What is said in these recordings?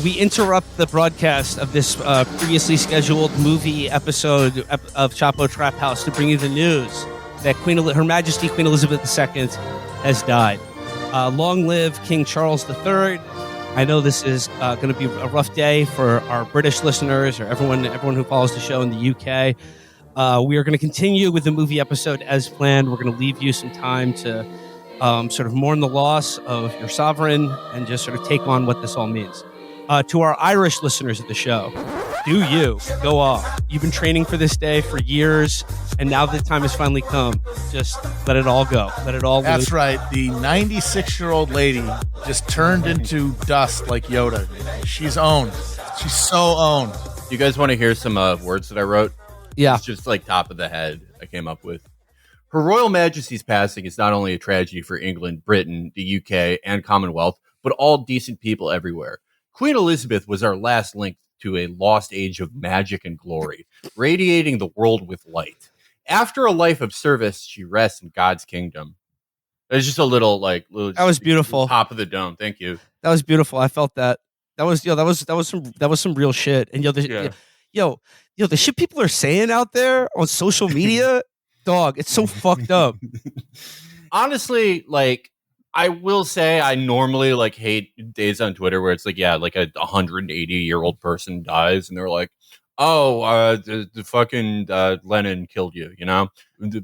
We interrupt the broadcast of this previously scheduled movie episode of Chapo Trap House to bring you the news that Her Majesty Queen Elizabeth II has died. Long live King Charles III. I know this is going to be a rough day for our British listeners or everyone who follows the show in the UK. We are going to continue with the movie episode as planned. We're going to leave you some time to sort of mourn the loss of your sovereign and just sort of take on what this all means. To our Irish listeners of the show, do you go off? You've been training for this day for years, and now the time has finally come. Just let it all go. Let it all That's loose. right. The 96-year-old lady just turned into dust like Yoda. She's owned. She's so owned. You guys want to hear some words that I wrote? Yeah. It's just like top of the head I came up with. Her Royal Majesty's passing is not only a tragedy for England, Britain, the UK, and Commonwealth, but all decent people everywhere. Queen Elizabeth was our last link to a lost age of magic and glory, radiating the world with light. After a life of service, she rests in God's kingdom. It's just a little that was beautiful. Top of the dome. Thank you. That was beautiful. I felt that. That was some real shit. And the shit people are saying out there on social media, dog, it's so fucked up. Honestly, like, I will say I normally like hate days on Twitter where it's like, yeah, like a 180-year-old person dies and they're like, oh, the fucking Lenin killed you, you know?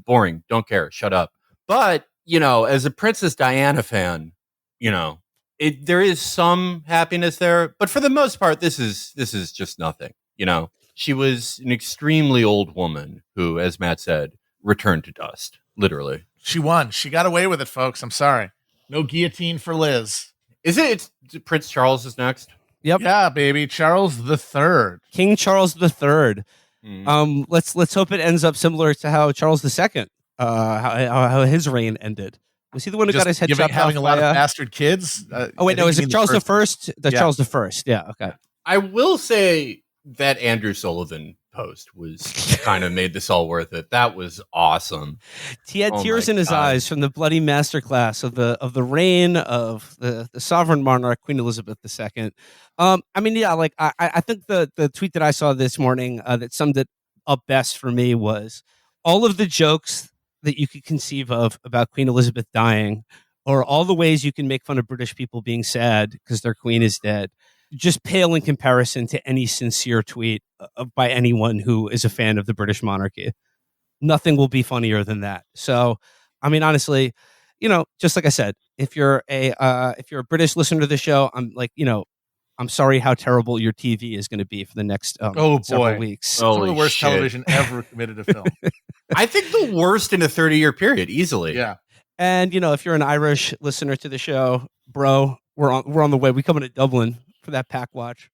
Boring. Don't care. Shut up. But, you know, as a Princess Diana fan, you know, there is some happiness there. But for the most part, this is just nothing, you know? She was an extremely old woman who, as Matt said, returned to dust, literally. She won. She got away with it, folks. I'm sorry. No guillotine for Liz. It's Prince Charles is next? Yep. Yeah, baby. Charles III. King Charles III. Let's hope it ends up similar to how Charles II, how his reign ended. Was he the one who got his head chopped off? Having a lot of bastard kids? Is it Charles I? Charles I. Yeah, okay. I will say that Andrew Sullivan post was kind of made this all worth it. That was awesome. He had tears in his eyes from the bloody masterclass of the reign of the sovereign monarch, Queen Elizabeth II. I think the tweet that I saw this morning that summed it up best for me was all of the jokes that you could conceive of about Queen Elizabeth dying, or all the ways you can make fun of British people being sad because their queen is dead, just pale in comparison to any sincere tweet by anyone who is a fan of the British monarchy. Nothing will be funnier than that. So, I mean, honestly, you know, just like I said, if you're a British listener to the show, I'm sorry how terrible your TV is going to be for the next several weeks. Some of the worst television ever committed to film. I think the worst in a 30-year period, easily. Yeah. And you know, if you're an Irish listener to the show, bro, we're on the way. We coming to Dublin for that pack watch.